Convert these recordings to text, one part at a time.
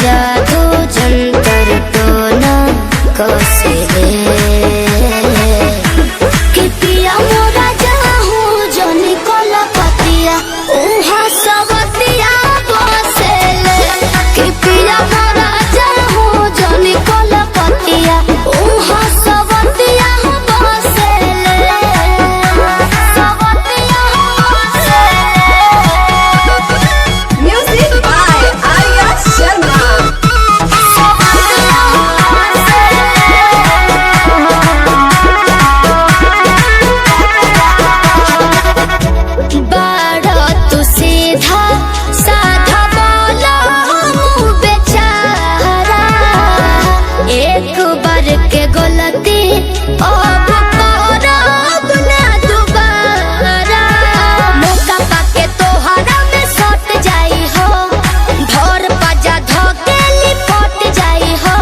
जादू जंतर तो न कसे कि पिया मोरा जाहू जनी कोला पतिया उहा सबतिया बसेले कि पिया मोरा जाहू जनी कोला पतिया उहा सबतिया बसेले सबतिया बसेले। Music by Arya Sharma. बाड़ा तू सीधा साधा बोला मुँह बेचारा एक बार के गलती अब करब ना दोबारा मौका पाके तोहरा में सट जाई हो धर पाजा धके लिपट जाई हो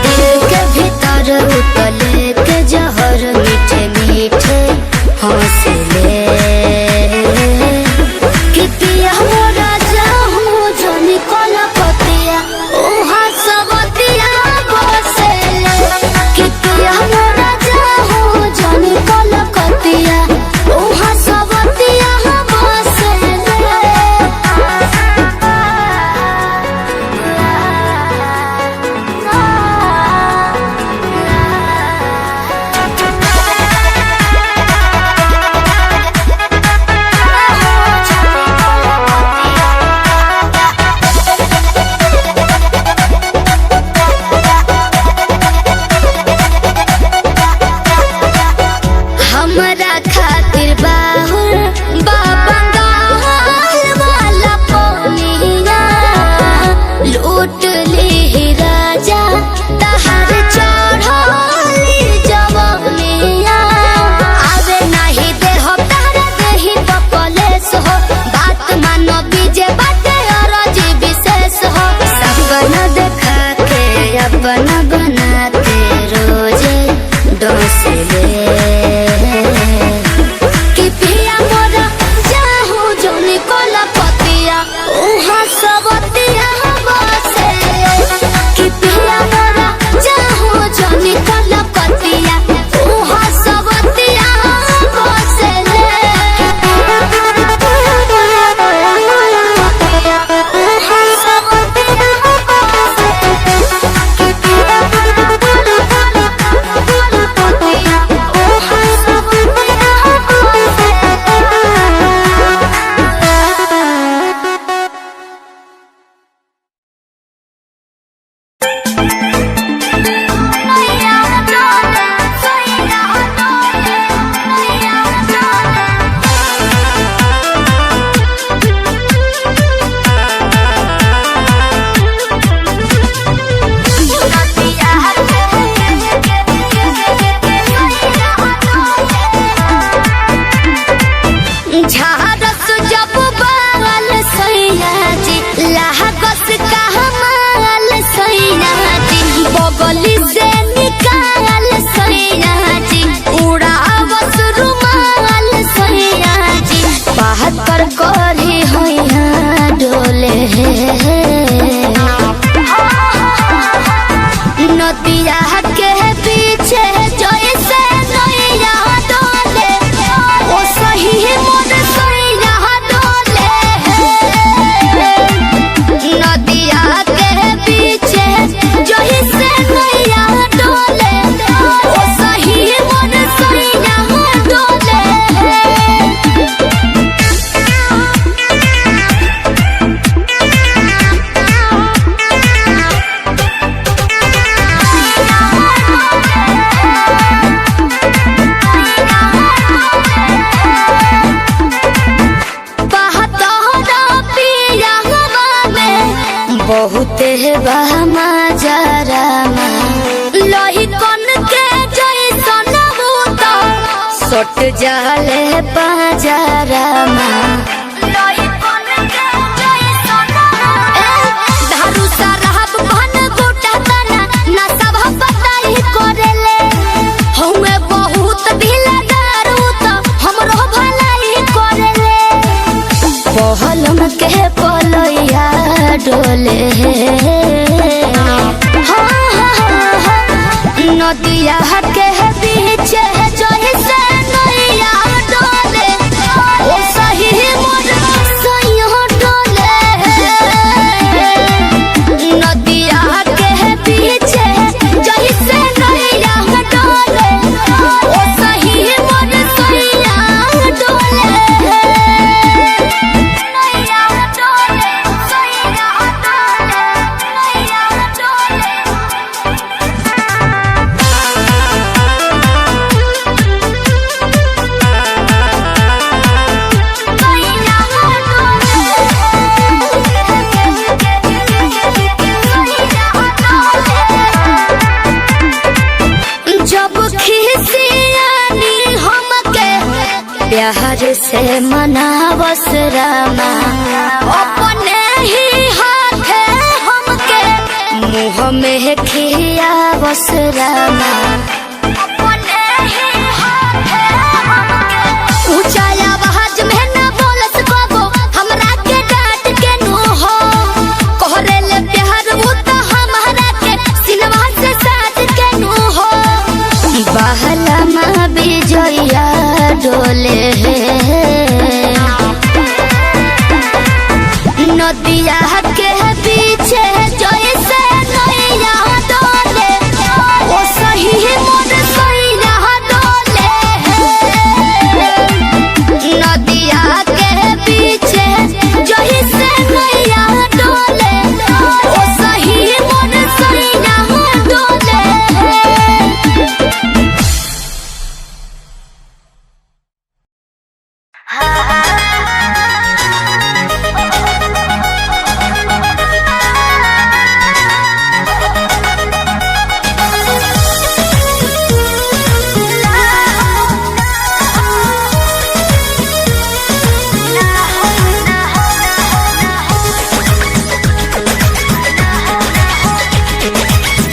दिल के भीतर उतले के जहर मीठे मीठे हौसले कि पिया मोरा जाहू जनी कोला पतिया उहा सबतिया बसेले कि पिया मोरा जाहू जनी कोला पतिया उहा सबतिया हमरा खातिर बाहुर बाबंगाल वाला पोनिया लूट ली राजा तहर चढ़ली जवनिया आवे नहीं दे हो तारा देही पकलेस हो बात मानो बीजे बाटे अरज विशेष हो सपना देखा के अपना बनाते रोजे डोसले कि पिया मोरा जाहू जनी कोला पतिया उहा सबतिया बसेले कि पिया मोरा जाहू जनी कोला पतिया उहा सबतिया बसेले उहा सबतिया बसेले कि पिया मोरा कोला पतिया उहा सबतिया झारस जब बाल सैया जी लागस कहमाल सैया जी बगली से निकाल सैया जी उड़ावस रुमाल सैया जी बहत्तर करी हैया डोले नदिया के पीछे जैसे नैया डोले ओ सही मोर सैया डोले नदिया के पीछे जैसे नैया डोले ओ सही मोर सैया डोले। बहुते बहमा जरामा लोही कन के जैसन भूत सट जाले पाजरामा लोही कन के जैसन धारू सरहब भन गोटा तना ना सब बताई करेले हउए बहुत ढीला दारू त हमरो भलाई करेले पहलम के पलैया डोले नदिया के बीच जैसे नैया डोले ओ सही मोर सैया डोले नदिया के बीच जैसे नैया डोले ओ सही मोर सैया डोले नैया डोले सैया डोले नैया डोले जब खिसियानी हमके प्यार से मनावस रामा अपने ही हाथे हमके मुँह में खियावस रामा अपने ही हाथे हमके ऊंचा आवाज में न बोलस बाबू हमरा के डांट के नु हो कोहरे ले प्यार वो तो हमारा के सिनवा से साथ के नु हो बहला माँ बिजया डोले नदिया के पीछे जैसे नैया डोले ओ सही मोर सैया डोले नदिया के पीछे जैसे नैया डोले ओ सही मोर सैया डोले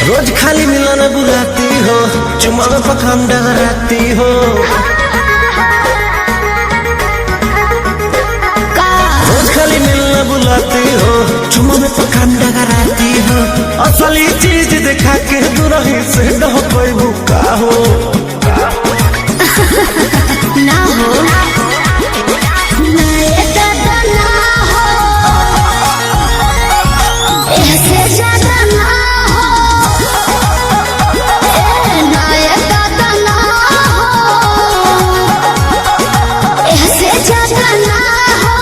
रोज खाली मिलन बुलाती हो चुमा में पखान डगराती हो रोज खाली मिलन बुलाती हो चुमा में पखान डगराती हो असली चीज दिखा के दुरही से डह कोई भूखा हो ना हो ना ये दादा ना हो ऐसे ज्यादा ना हो ना ये दादा ना हो ऐसे ज्यादा ना हो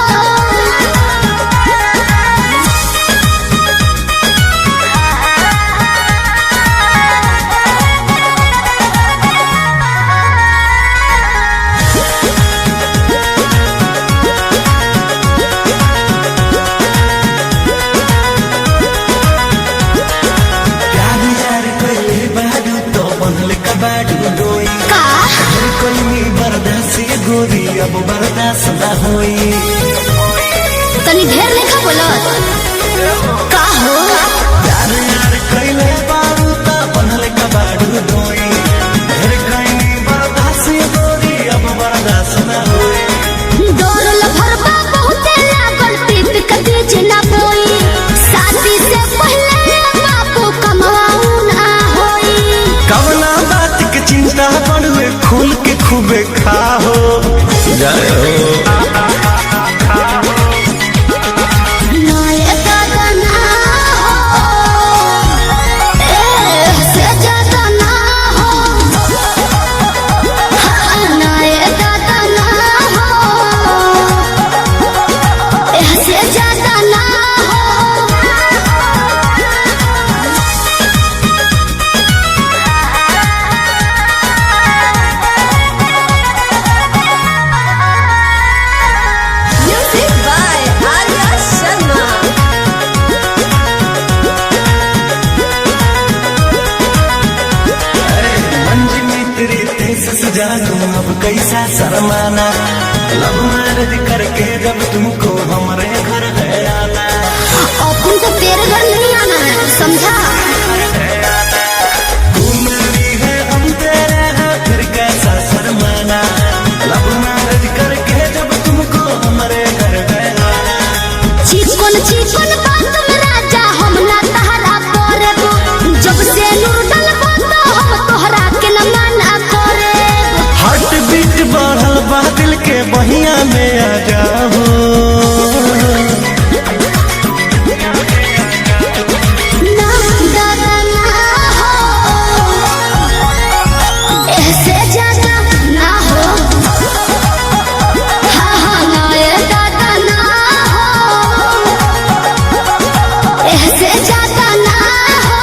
प्यार यार कोई बाडू तो बनल का बाडू डोई का कोई नहीं बर्दाश्त गोरी अब बर्दाश्त ना होई तनी ढेर लेखा बोलत का हो यार यार कइले बारू ता बनल का बाडू डोई घर कइनी बर्दाश्त गोरी अब बर्दाश्त ना होई दौड़ल भरबा बहुते लागल पीप के बीच ना बोई शादी से पहले बापू कमाऊ ना होई कवना बात के चिंता पड़वे खुल के खूबे खाओ जय हो ना ये में आ जाओ। ना दादा ना हो, ऐसे ज्यादा ना हो। हाँ हाँ ना ये दादा ना हो, ऐसे ज्यादा ना हो।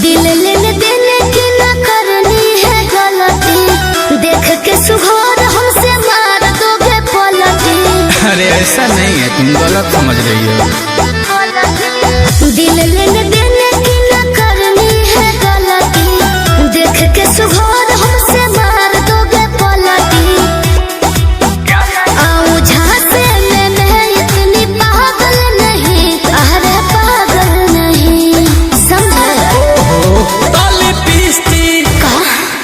दिल लेने देने की न करनी है गलती, देख के सुघोर हमसे मार दोगे पलटी। अरे ऐसा नहीं है, तुम गलत समझ रही हो। दिल लेने देने की न करनी है गलती, देख के सुघोर हमसे मार दोगे पलटी। आऊं झांसे में मैं इतनी पागल नहीं, अरे पागल नहीं, समझे?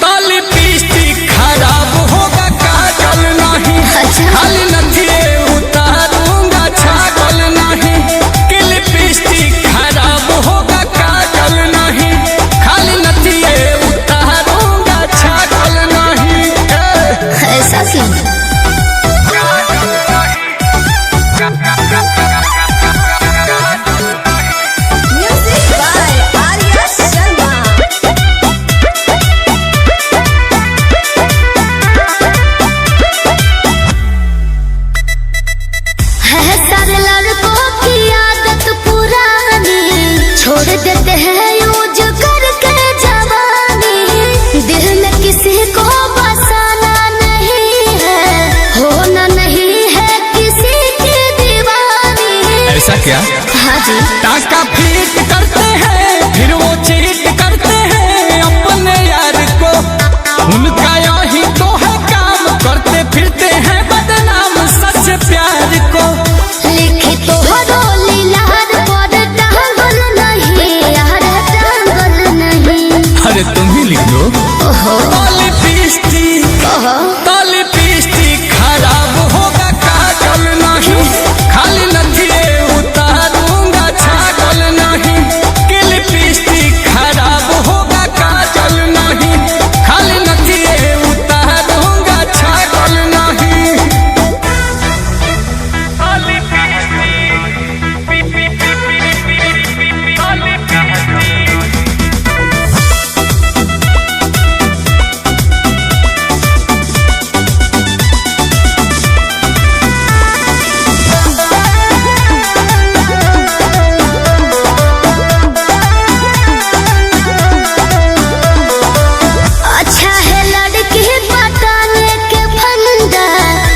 ताली पिस्ती खराब होगा काजल नहीं, अच्छा। खाली नथिए उतारूंगा छागल नहीं। कि लिपस्टिक खराब होगा काजल नहीं, खाली नथिए उतारूंगा छागल नहीं। ऐसा क्यों? Music by Arya Sharma. है सारे लड़कों की आदत पुरानी, छोड़ देते हैं यूज करके जवानी। दिल में किसी को बसाना नहीं है, होना नहीं है किसी की दीवानी। ऐसा क्या? हाँ जी। टाका फीट करते हैं, फिर वो चीट करते हैं अपने यार को। उनका यही तो है काम, करते फिरते हैं बदनाम सच प्यार को। लिखी तो रोली लार पर टांगल नहीं, यार टांगल नहीं। अरे तुम ही लिख दो। ओहो ताली पिस्ती खराब होगा काजल नहीं, खाली नथिए उतारूंगा छागल नहीं। कि लिपस्टिक खराब होगा काजल नहीं, खाली नथिए उतारूंगा छागल नहीं। अच्छा है लड़की पटाने के फंदा,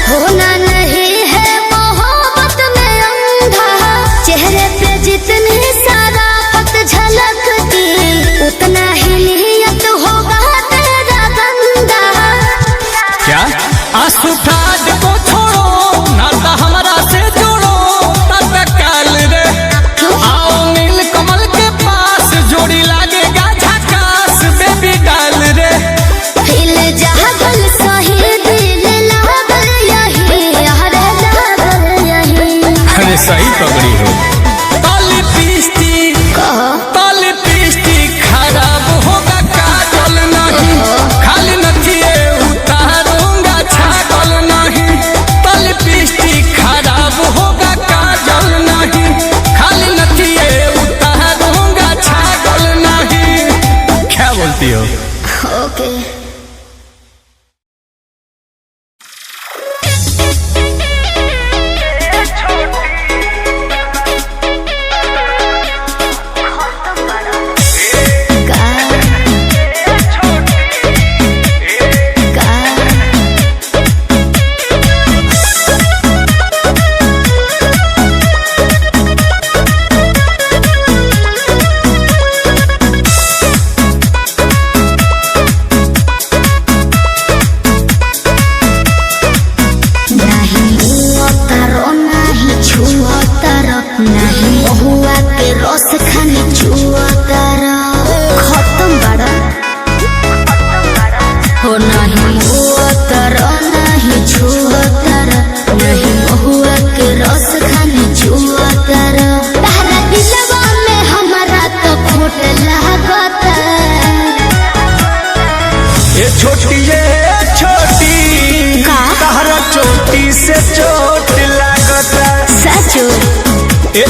होना नहीं है मोहब्बत में अंधा। चेहरे पे जितनी शराफत झलकती, उतना ही नियत होगा तेरा गंदा। क्या आंसू ठाड को छोड़ो, नाता हमारा से जोड़ो तत्काल रे। आओ नील कमल के पास, जोड़ी लागेगा झकास बेबी डाल रे। दिल जागल सही, दिल लागल यही, यार लागल यही। अरे सही पकड़ी हो। ताली पिस्ती खराब होगा काजल नहीं, खाली नथिए उतारूंगा छागल नहीं। ताली पिस्ती खराब होगा काजल नहीं, खाली नथिए उतारूंगा छागल नहीं। क्या बोलती हो? ओके।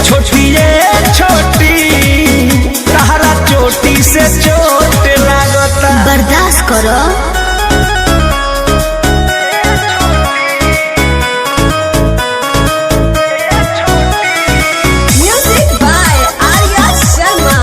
छोटी ये छोटी तहरा चोटी से चोट लागता। बर्दाश्त करो। Music by Arya Sharma.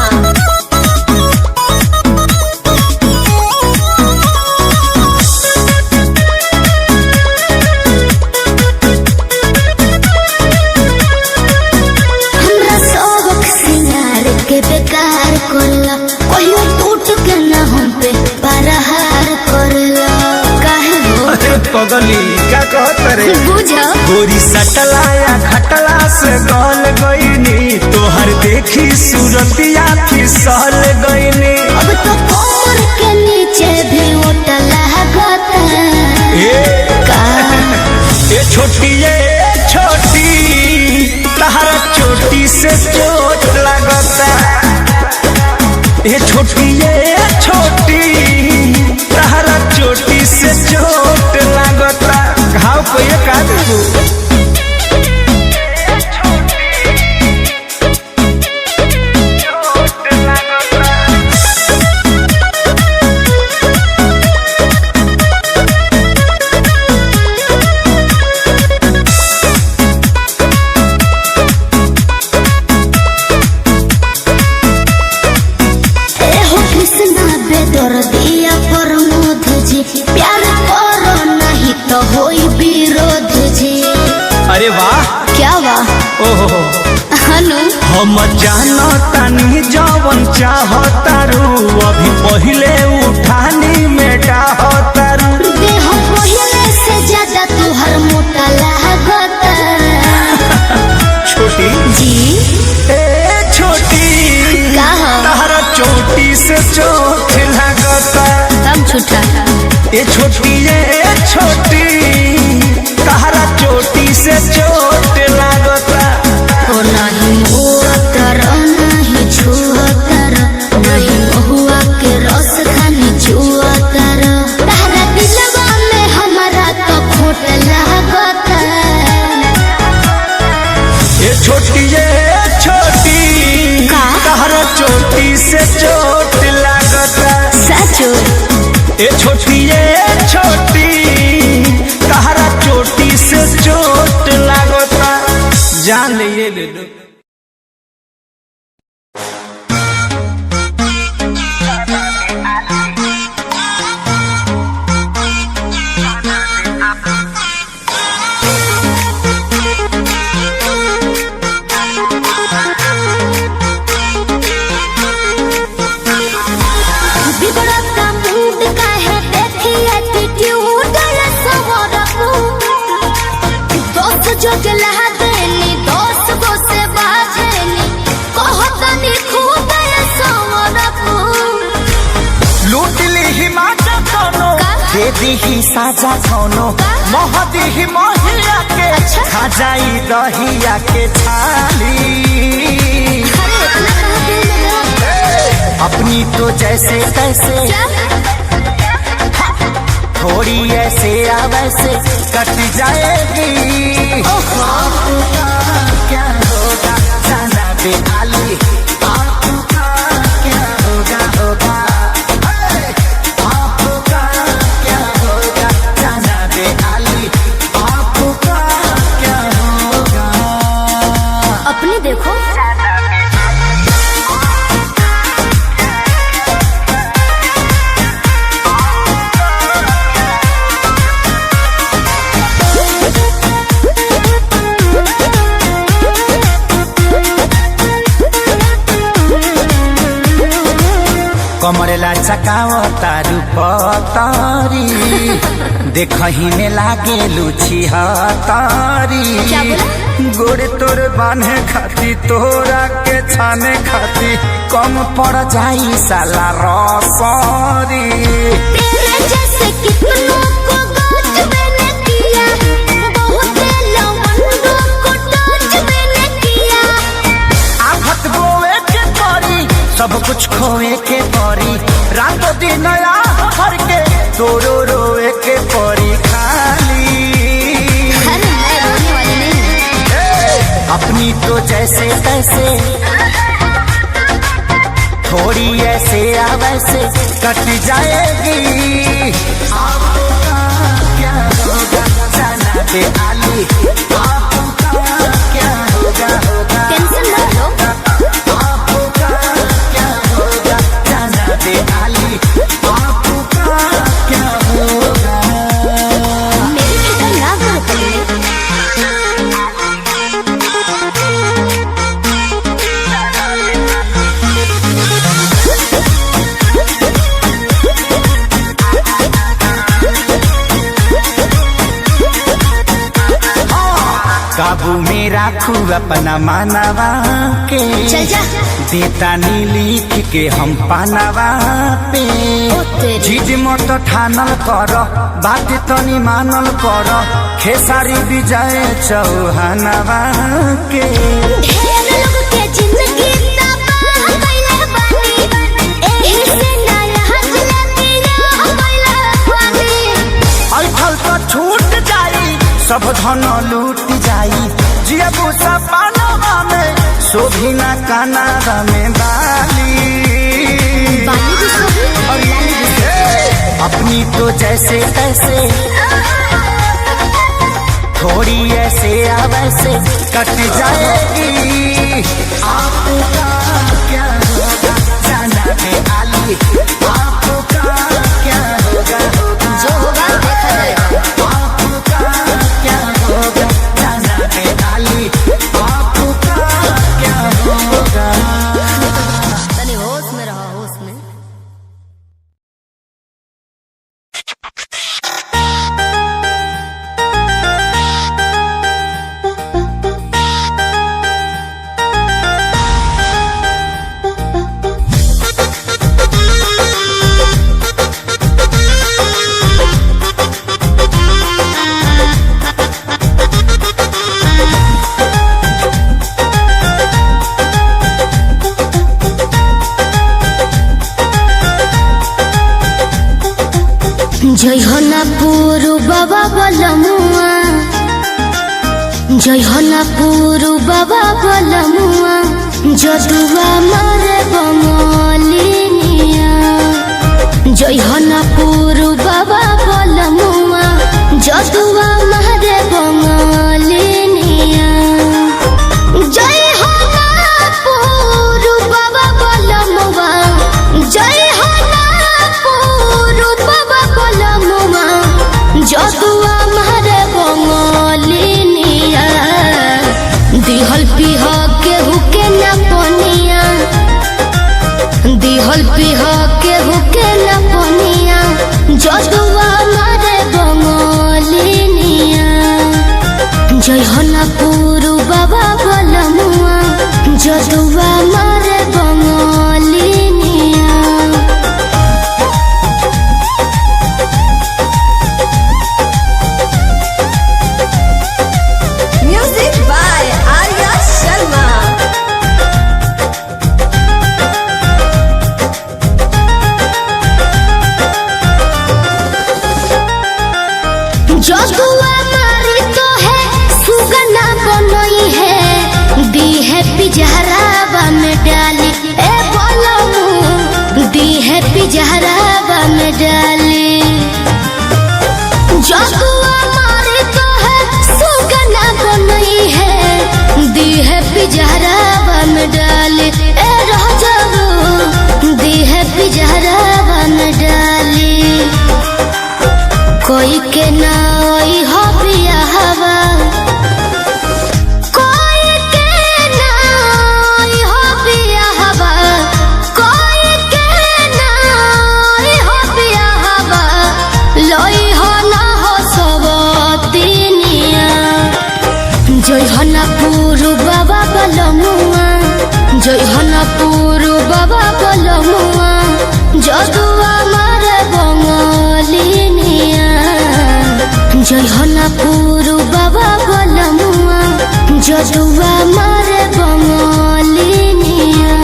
हमरा शौक सिंगार के बेकार करला, कहियो टूट के ना हम पे प्रहार करला। काहे हो अरे पगली क्या कहत रे, बुझो गोरी सटला या खटला से गल गईनी, तोहर देखी सूरतिया फिसल गईनी। अब तो कमर के नीचे भी ओट लागता। का ये छोटी तहरा चोटी से चोट लगता। ये छोटी तहरा चोटी से चोट लगता। घाव को ये का देबू। दर्दिया प्रमोद जी, प्यार करो नहीं तो होई विरोध जी। अरे वाह क्या वाह। ओहो हनु हम जानतानी जवन चाहतारू, अभी पहिले उठानी में डाहतारू। देह पहिले से ज्यादा तुहर मोटा लागता। छोटी जी ए छोटी कहा तहरा चोटी से चोट लगता। कम छुटा। ये छोटी तहरा चोटी से चोट लगता। ओ नहीं मोतर नहीं छुअतर, नहीं महुआ के रस खानी छुअतर। तारा दिलवा में हमारा तो खोट लागता। ये छोटी का? तहरा चोटी से चोट लगता। सचो ये छोटी तहरा चोटी से चोट लगता। जान ले ये ले लो। बिगड़ता मूड का है, देखी एटीट्यूड सवरकू। दोस्त जो गला देनी, दोस्त को से बाजेनी, कहतनी खूब सवरकू। लूट ली ही माचा कोनो, दे दी ही साजा कोनो, मोह दी ही मोहिया के, अच्छा। खा जाई दहिया के छाली। अरे इतना कहाँ दिल लगा? अपनी तो जैसे तैसे क्या? थोड़ी ऐसे या वैसे कट जाएगी। आपका क्या होगा जाना बेहाली, आपका क्या होगा आपका क्या होगा जाना बेहाली, आपका क्या होगा। अपने देखो कमरेला चकाव तारू पतारी, देखही में लागे लुची हतारी। क्या बोला? गोड़े तोर बांधे खाती, तोरा के छाने खाती, कम पड़ जाई साला रसरी। तेरे जैसे कितनों को गोद मैंने किया, बहुत लवंगों को टच मैंने किया। आफत बोए के परी, सब कुछ खोए के परी, रात दिन हर के तोरो रोए के परी खाली। अरे मैं रोने वाली नहीं हूँ। अपनी अपनी तो जैसे तैसे थोड़ी ऐसे या वैसे कट जाएगी। आपका क्या होगा जाना दे आली, आपका क्या होगा होगा टेंशन मत लो। आपका क्या होगा जाना दे आली, आपका क्या होगा। मेरी फिक्र ना करो पहले। काबू में राखू अपना मानवा के, चल जा। देता नी लिख के हम पानवा पे। जिद मत ठानल कर, बात तनी मानल कर, खेसारी विजय चौहानवा के। ढेर लोग के जिंदगी तबाह कइले बानी, एही से ना लाज लगिया कइले बानी। ऐठल तो छूट जाई, सब धन लूट जाई, जियबू सपनवा में शोभी ना कानावा में बाली। बाली भी सोही और लाली भी सोही। अपनी तो जैसे तैसे थोड़ी ऐसे या वैसे कट जाएगी। आपका क्या होगा जाना दे आली, आपका क्या होगा होगा जो होगा देखा जाएगा। आपका क्या होगा जाना दे आली, आपका क्या होगा। तनी होश में रहो, होश में। जय हो ना पुरु बाबा बलमुआ, जय हो ना पुरु बाबा बलमुआ, जदुआ मारे बमलिनिया। जय हो ना पुरु बाबा बलमुआ, जदुआ मारे बमलिनिया। जय हो ना पुरु बाबा बलमुआ, जय हो ना पुरु बाबा बलमुआ, जदुआ मारे बमलिनिया। दिहल पिह केहू के ना पनिया, दिहल पिह केहू के ना पनिया, जदुआ मारे बमलिनिया। जय हो ना पुरु बाबा बलमुआ, जदुआ मारे बमलिनिया। Music by Arya Sharma. जदुआ मारी तो है सुगना बनई है, दी है पिजहरावा में डाली। ए बोलमू दी है पिजहरावा में डाली। जदुआ मारी तो है सुगना बनई है, दी है पिजहरावा में डाली। ए राजाऊ दी है पिजहरावा में डाली। कोई के ना ओई हो बियाहवा, कोई के ना ओई हो बियाहवा, कोई के ना ओई हो बियाहवा, लोई हो ना हो सबतिनिया। जय हो ना पुरु बाबा बलमुआ, जय हो ना पुरु बाबा बलमुआ, जदुआ मारे बमलिनिया। जय हो ना पुरु बाबा बलमुआ, जदुआ मारे बमलिनिया।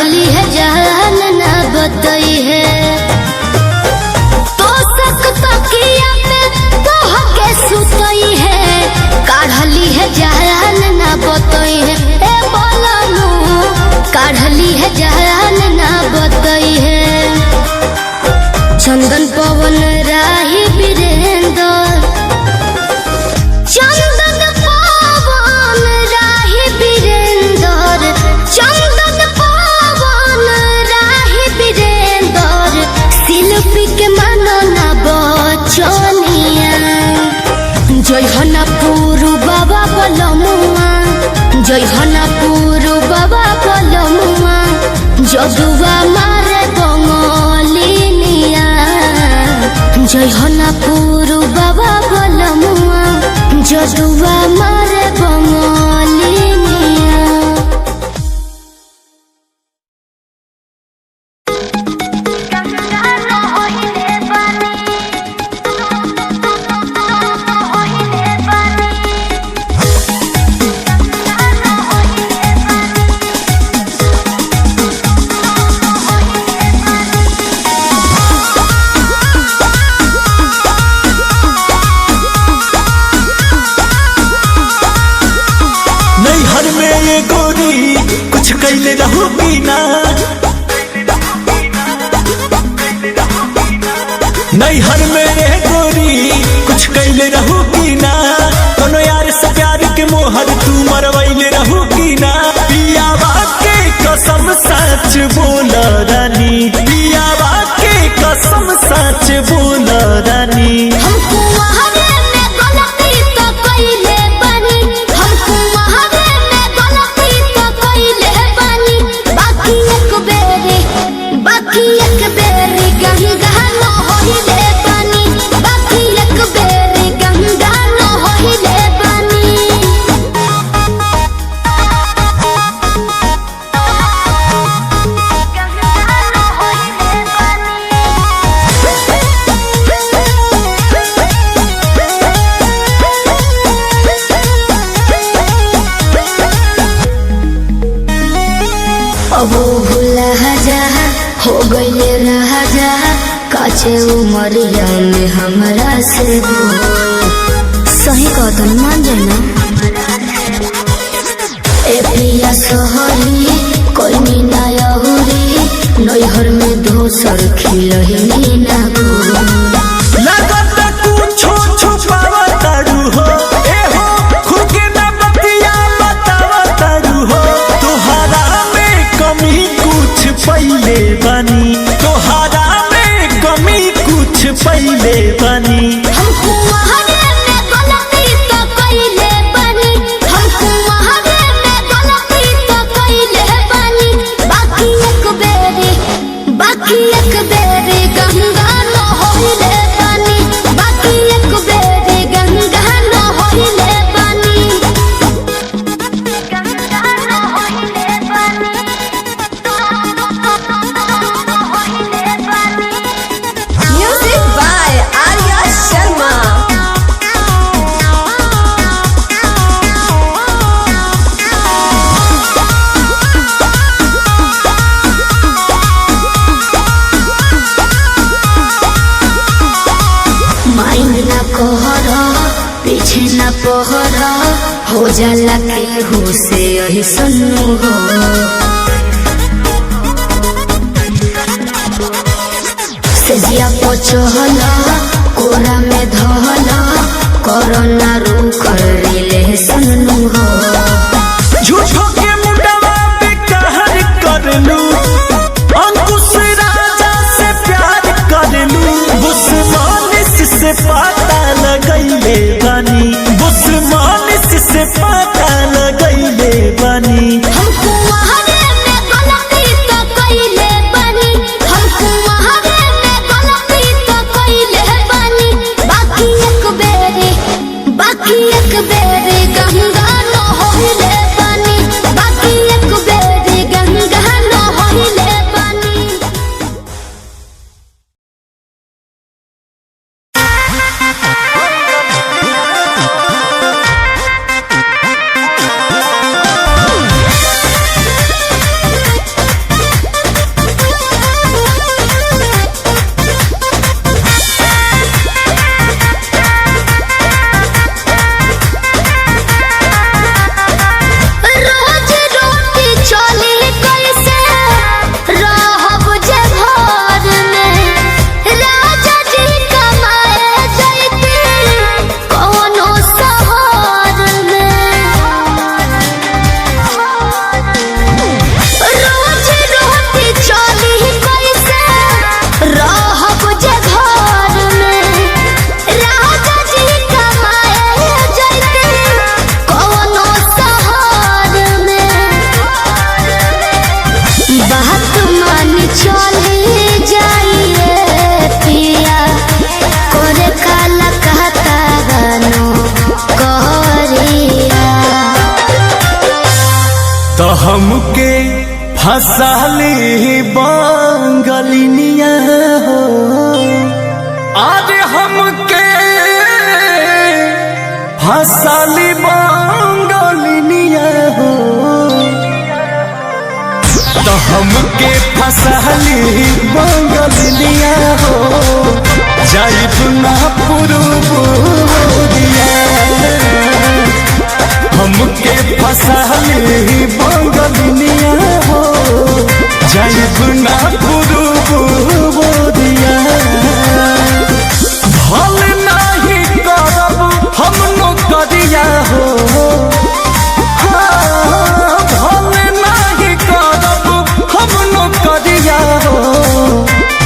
काढ़ली है जान ना बतई है तो सक तकिया में तोह के सुतई है काढ़ली है जान ना बतई है ए बोलनु काढ़ली है जान ना बतई है चंदन पवन राही वीरेंद्र चंदन पवन राही वीरेंद्र चंदन पवन राही वीरेंद्र शिल्पी के मानो ना बचनिया जय हनापुर बाबा बलमुआ जय हनापुर बाबा बलमुआ जदुआ मारे बंगलिनिया जय हनापुर बाबा बलमुआ जदुआ मारे बंगलिनिया कैले रहूगी ना नैहर में गोरी कुछ कैले रहूगी ना कोनो यार से प्यार के मोहर तू मरवैले रहूगी ना पियावा के कसम सच बोल रानी पियावा के कसम सच बोल रानी हमको वहारे में गलती तो कइले बनी हमको वहारे में गलती तो कइले बनी बाकी एक बेरी गंगा न होइले बनी बाकी एक बेरी गंगा न होइले बनी अब भूला जा हो गईले राजा काचे उमरिया में हमरा से सही कदम मान जाना ए प्रिया सोहरी कोई मीना यहुरी नैहर में दोसर खिलही ना लगत कुछो छुपावा तारू हो ए हो खुद के ना बतिया बतावा तारू हो तोहरा में कमी कुछ पहिले बनी तोहरा में कमी कुछ पहिले बनी हमको वहारे में गलती तो कइले बनी हमको वहारे में गलती तो कइले बनी बाकी एक बेरी गंगा न होइले बनी बाकी एक बेरी गंगा न होइले बनी गंगा न होइले बनी होइले बनी Music by Arya Sharma. Mind ना कहर पीछे ना पहर हो जाला के हो से यही सन्नु हो सेजिया पचहल कोरा में धहल कोरोना रू कर ले सन्नु हो झूठो के मुंडवा पे कहर कर लू अंकुश राजा से प्यार कर लू बुस्मानिस से पता लगैले बनी बुस्मानिस से पता लगैले बनी हमको वहारे में गलती तो कइले बनी हमको वहारे में गलती तो कइले बनी बाकी एक बेरी गंगा न होइले बनी बाकी एक बेरी गंगा न होइले बनी हमके फसाली बंगलिनिया हो आज हमके फसाली बंगलिनिया हो तो हमके फसाली बंगलिनिया हो जाइब ना पुरुबुरिया हमके फसाली बंगलिनिया हो जाइब ना पुरुबुरिया भल नाही करब हम नौकरिया हो भल नाही करब हम नौकरिया हो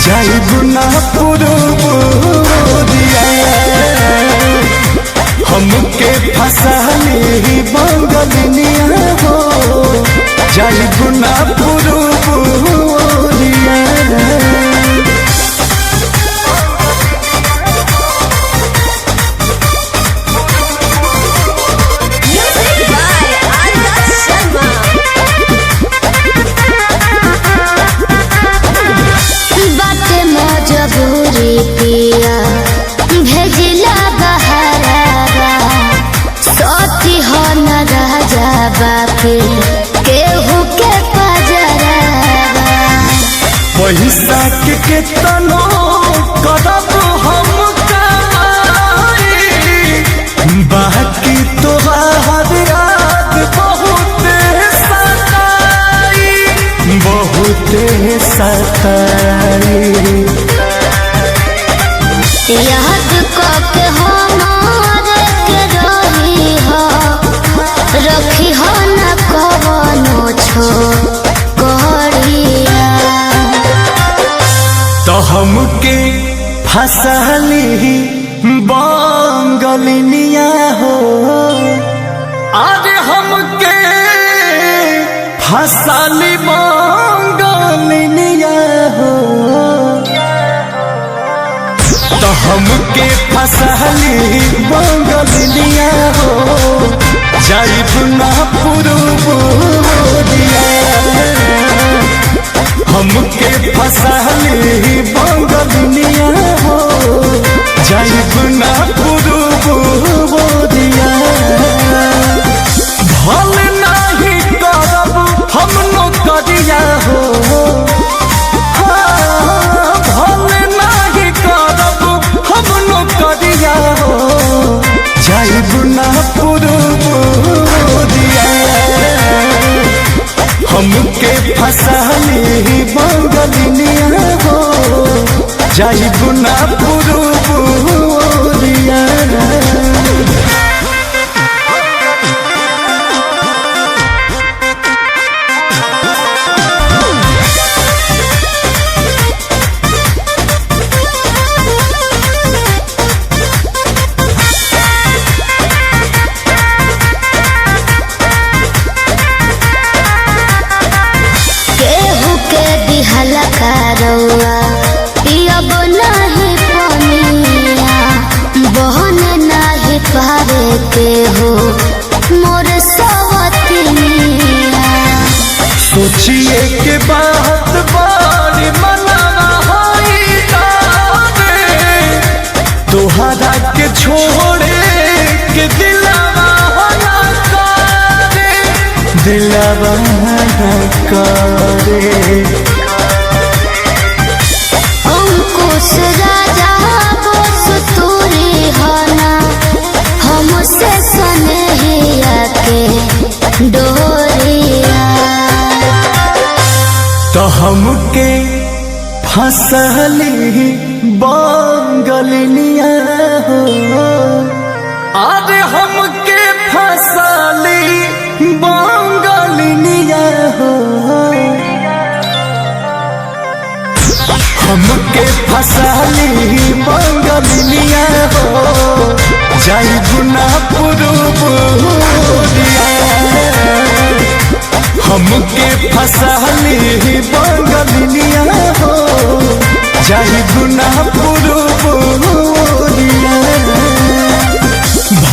जाइब ना पुरुबुरिया हमके फसाली बंगलिनिया हो जाइब ना पुरुबुरिया Music by Arya Sharma. बाटे मजबूरी पिया भेजिला बहारा सती हो न राजा बापी केहू के पजरा पैसा के केतनो करब हम कमाई बाकी तोहार याद बहुत सताई याद करके हमारे के रही हो रखी हो न कवनो छोकरिया तो हमके फसाली बंगलिनिया हो आज हमके फसाली बंगलिनिया हो तो हमके फसाली बंगलिनिया हो जाइब ना पुरुबुरिया हमके फसाली बंगलिनिया हो जाइब ना पुरुबुरिया भल नाही करब हम नौकरिया हो भल नाही करब हम नौकरिया हो जाइब ना पुरुबुरिया हमके फसाली बंगलिनिया हो जाइब ना पुरुबुरिया केहू के दिहला करौआ पियब नाही पनिया बहन नाही पारे केहू मोर सवतिनिया सोचिए के बात बारी मनवा होई तारे तोहरा के छोड़े के दिलवा होना करे दिलवा ना करे अंकुश राजा बोस तूरी हना हमसे सनहिया के डोरिया तो हमके फसली बंगलिनिया हो आज हमके फसली बंगलिनिया हो हमके फसली बंगलिनिया हो जाइब ना पुरुबुरिया हमके फसली बंगलिनिया हो जाइब ना पुरुबुरिया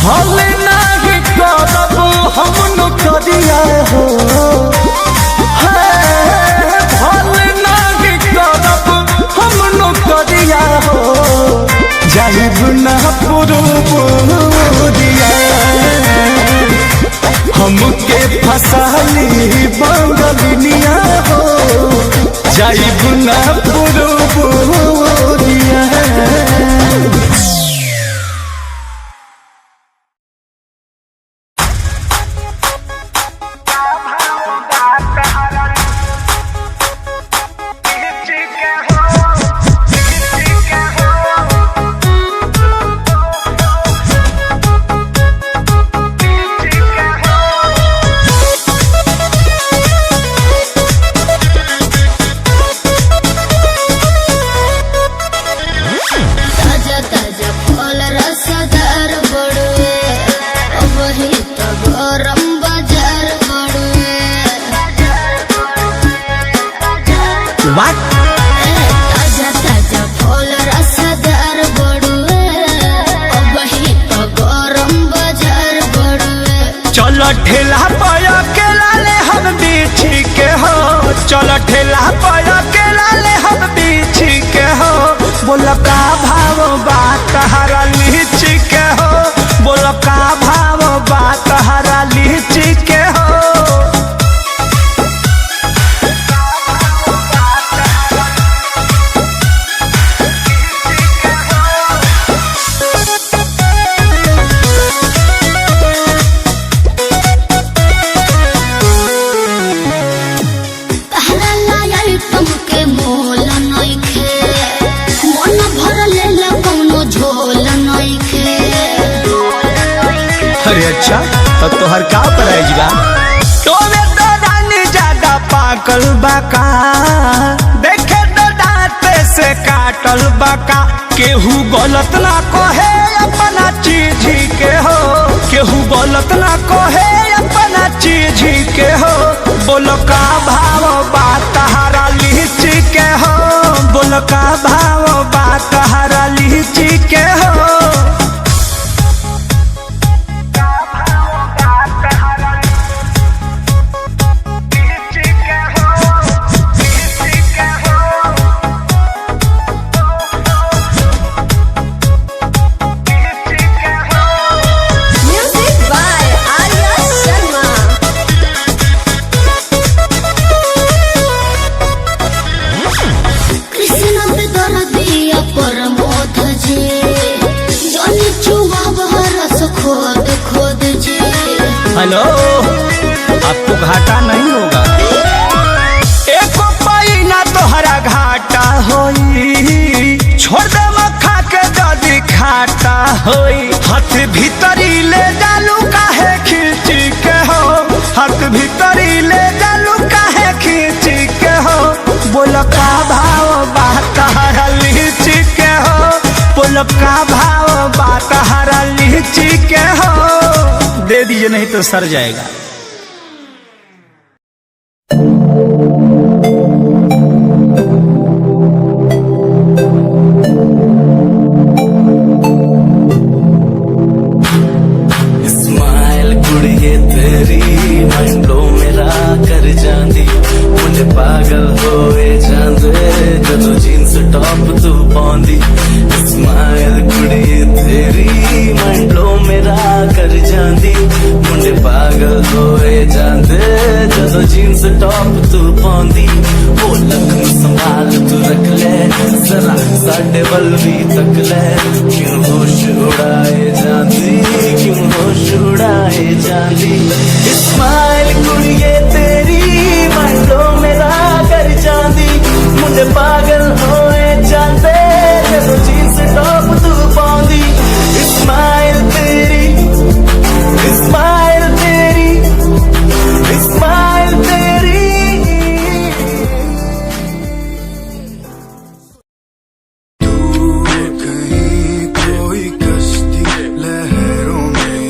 भले नाही करब हम नौकरिया हो ना पुरुबुरिया। ताजा ताजा फल रसदार बड़ुए, वही तो गरम बाजार बड़ुए। ताजा ताजा फल रसदार बड़ुए, वही तो गरम बाजार बड़ुए। चलो ठेला पाया के लाले हम बीछी के हो, चलो ठेला पाया के लाले हम बीछी के हो। बोलो का भाव बात हरा लीची के हो, बोलो का भाव बात हरा लीची के हो। तहरा लायल तुमके मोल नइखे, मन भर लेला कौनो झोल नइखे। अरे अच्छा तो तोहर का प्राइज बा? तोरे तो रानी ज्यादा पाकल बाका, देखे तो दांत से काटल बाका। केहू गलत ना कहे अपना चीज के हो, केहू गलत ना कहे अपना चीज के हो। बोलो का भाव बात हरा लीची के हो, बोलो का भाव बात हरा लीची के हो। Music by Arya Sharma. Krishna पे दर्दिया परमोध जी, जनी चुआ बरस खोद खोद जी। हेलो, आपको घाटा नहीं होगा, एको पाई ना तोहरा घाटा होई। छोड़ दे मखा के जदी खाटा होई। हाथ भीतरी ले जालू काहे खींची के हो, हाथ भीतरी ले जालू काहे खींची के हो। बोलो का भाव बात हरा लीची के हो, बोलो का भाव बात हरा लीची के हो। दे दीजिए नहीं तो सर जाएगा। स्माइल कुड़िए तेरी मंडो मेरा कर जांदी, मुझे पागल होए जांदे जदों जींस टॉप तू पाउंदी। स्माइल कुड़िए तेरी मंडो मेरा कर जांदी, मुझे पागल होए जांदे जदों जींस टॉप तू पाउंदी। वो लखन संभाल तू रख ले जरा साडे वल भी तक ले। क्यों होश उड़ाए जांदी, क्यों होश उड़ाए जांदी। स्माइल कुड़िए तेरी मंडो मेरा कर जांदी, मुझे पागल होए जांदे जदों जींस टॉप तू पाउंदी। स्माइल तेरी, स्माइल तेरी, स्माइल तेरी। कहीं कोई कश्ती लहरों में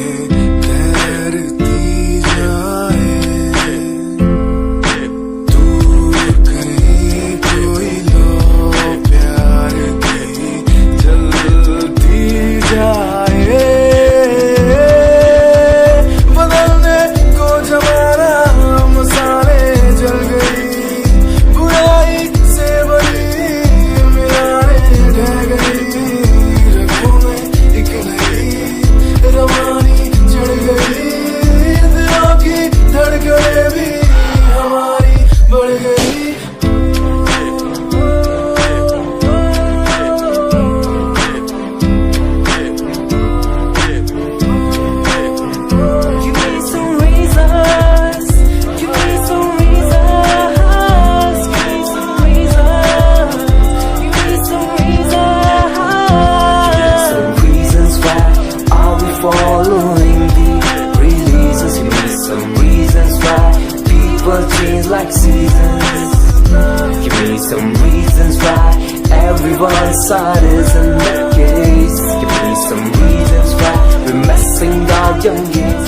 तैरती जाए, दूर कहीं कोई लो प्यार की some reasons why everyone's side isn't the case. Give me some reasons why we're messing our young years.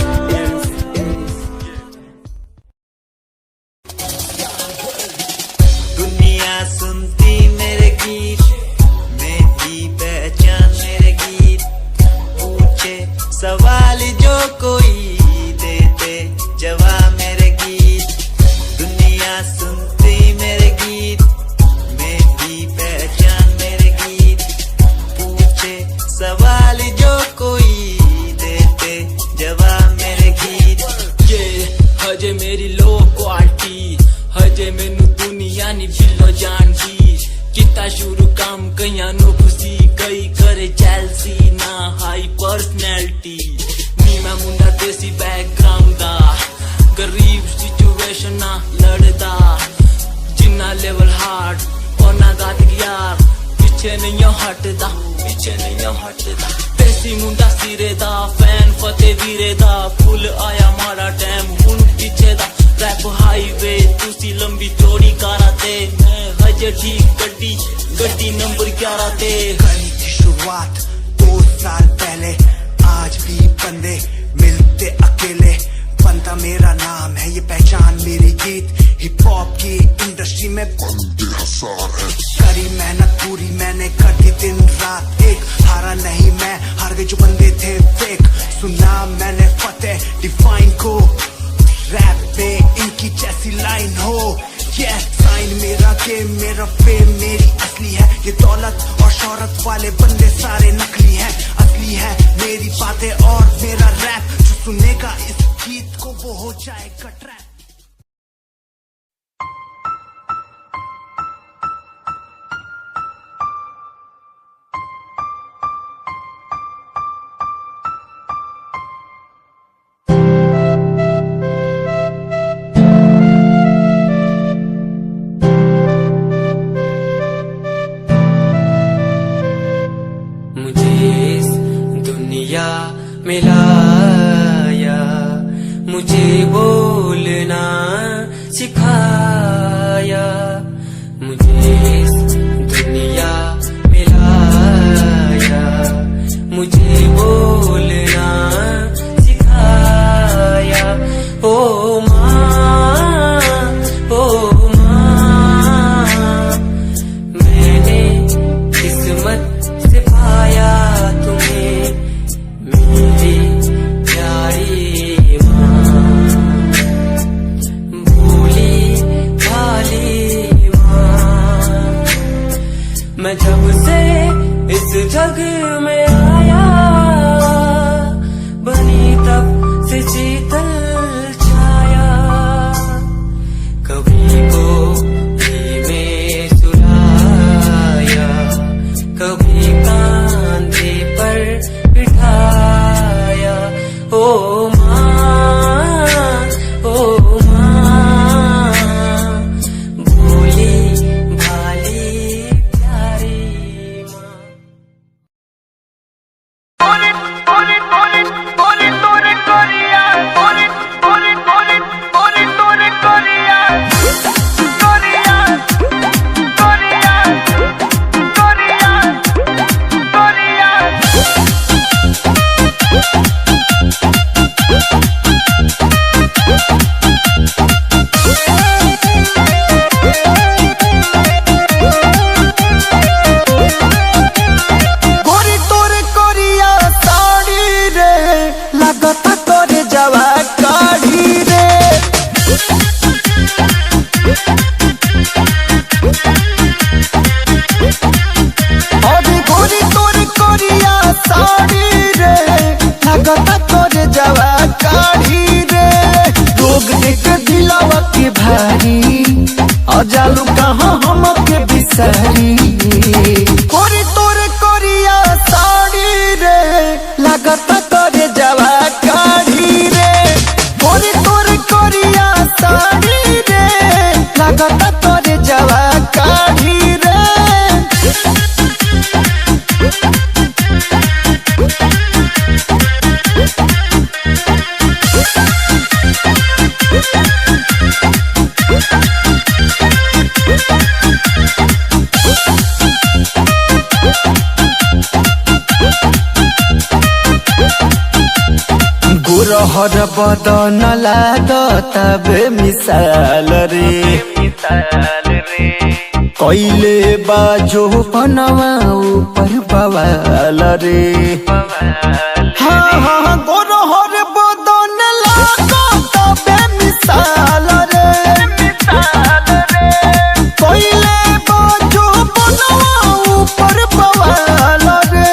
दुनिया सुनती मेरे गीत, मेरी पहचान मेरे गीत, पूछे सवाल जो कोई देते जवाब मेरे गीत। दुनिया सुनती मेरे गीत, मेरी पहचान मेरे गीत, पूछे सवाल जो कोई देते जवाब मेरे गीत। ये हजे मेरी लो क्वालिटी, हजे मैनू दुनिया नी बिलो जानदी। किता शुरू काम कईयां नु खुशी, कई करे चैलसी ना हाई पर्सनैलिटी। नी मैं मुंडा देसी बैकग्राउंड दा, गरीब सिचुएशन ना लड़दा। जिन्ना लेवल हार्ड और ना गात यार, पीछे नहीं हटदा, पीछे नहीं हटदा। देसी मुंडा सिरे दा, फैन फतेह वीरे दा, फुल आया माड़ा टाइम हुन पीछे दा। रैप हाईवे तुसी लंबी चौड़ी कारा ते, मैं हजे ठीक गड्डी गड्डी नंबर 11 ते। करी थी शुरुआत 2 साल पहले, आज भी बंदे मिलते अकेले। बनता मेरा नाम है, ये पहचान मेरी गीत। हिप हॉप की इंडस्ट्री में करी मेहनत पूरी मैंने, कर दी दिन रात एक। हारा नहीं मैं, हार गए जो बंदे थे फेक। सुना मैंने फतेह डिफाइन को, रैप पे इनकी जैसी लाइन हो। ये साइन मेरा गेम, मेरा फेम मेरी असली है। ये दौलत और शोहरत वाले बंदे सारे नकली हैं, असली है मेरी बातें और मेरा रैप। जो सुनेगा इस गीत को वो हो जाएगा ट्रैप। मिलाया, मुझे बोलना सिखाया, मुझे इस दुनिया मिलाया, मुझे बोलना सिखाया। ओ माँ, ओ माँ, मैंने किस्मत से पाया तुम्हें, मेरी प्यारी माँ, भोली भाली माँ। मैं जब से इस जग में आया, बनी तब से शीतल छाया। कभी को में सुलाया, कभी कांधे पर बिठाया। ओ माँ, ओ माँ, भोली भाली प्यारी माँ। जालू कहाँ हम के बिसरी, कोरी तोरे कोरिया साड़ी रे, लगता करे जवा काढ़ी रे। कोरी तोरे कोरिया साड़ी रे, लगता करे जवा काढ़ी रे। हर बदन लागत मिसाल रे कैले बाजो बनवा ऊपर बवाल रे हाँ हाँ गोर हर बदन लागत मिसाल रे कैले बाजो बनवा ऊपर बवाल रे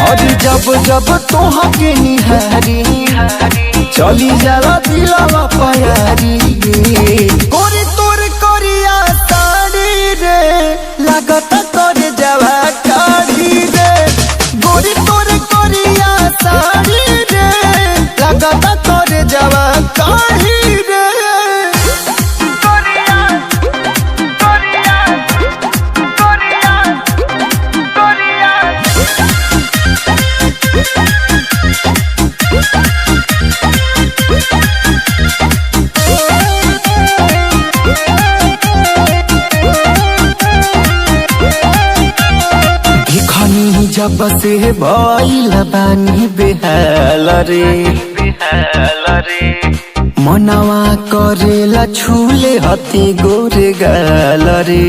और जब जब तोहा के निहारी चली जाला दिलवा प्यारी गोरी तोर करिया साड़ी रे लागत कर जावा काढ़ी रे गोरी तोर करिया साड़ी रे लागत कर जावा काढ़ी रे जब से भइल बानी बेहाल रे मनवा करेला छूले हती गोरे गाल रे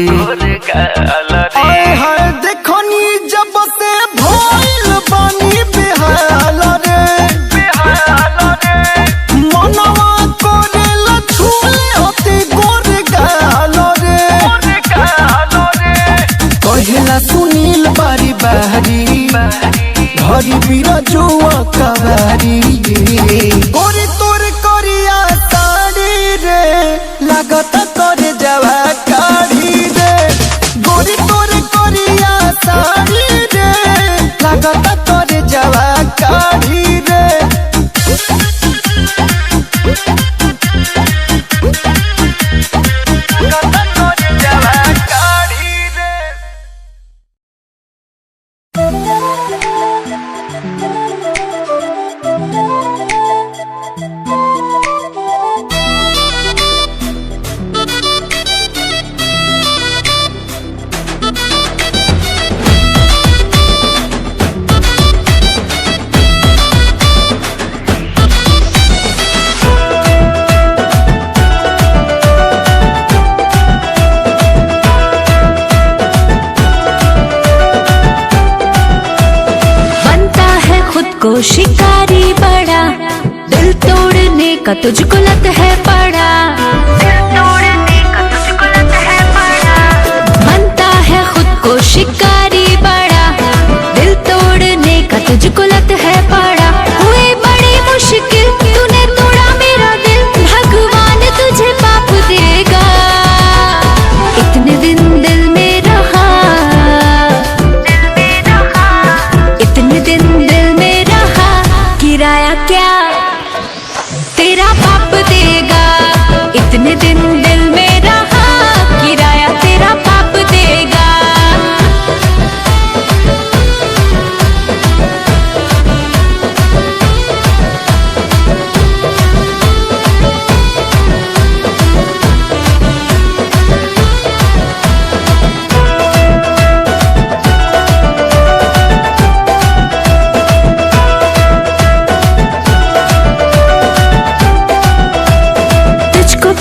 आए हाय देखनी जब से भइल बानी बेहाल रे मनवा करेला छूले हती गोरे गाल रे कहेला सुनील बारी बारी घरी बीरा जुआ कवारी गोरी तोर करिया साड़ी रे लागत कर जावा काढ़ी रे गोरी तोर करिया साड़ी रे लागत कर जावा काढ़ी रे को शिकारी बड़ा दिल तोड़ने का तुझको लत है पड़ा दिल तोड़ने का तुझको लत है पड़ा बनता है खुद को शिकारी बड़ा दिल तोड़ने का तुझको लत है पड़ा हुए बड़ी मुश्किल तूने तोड़ा मेरा दिल भगवान तुझे पाप देगा इतने दिन दिल में रहा इतने दिन किराया क्या तेरा बाप देगा इतने दिन दिल में रहा किराया तेरा बाप देगा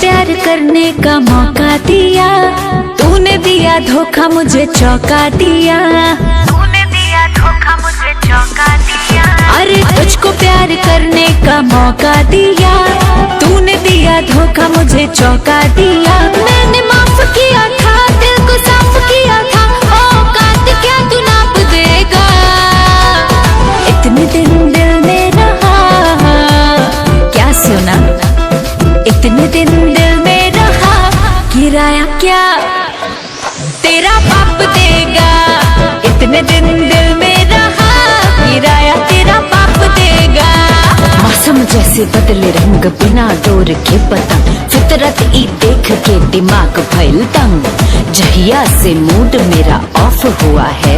प्यार करने का मौका दिया तूने दिया धोखा मुझे चौंका दिया तूने दिया धोखा मुझे चौंका दिया अरे तुझको प्यार करने का मौका दिया तूने दिया धोखा मुझे चौंका दिया मैंने माफ किया था दिल को साफ किया था औकात क्या तू नाप देगा इतने दिन दिल में रहा क्या सुना इतने दिन दिल में रहा किराया क्या तेरा बाप देगा इतने दिन दिल में रहा किराया तेरा बाप देगा मौसम जैसे बदले रंग बिना डोर के पतंग फितरत ई देख के दिमाग फैल तंग जहिया से मूड मेरा ऑफ हुआ है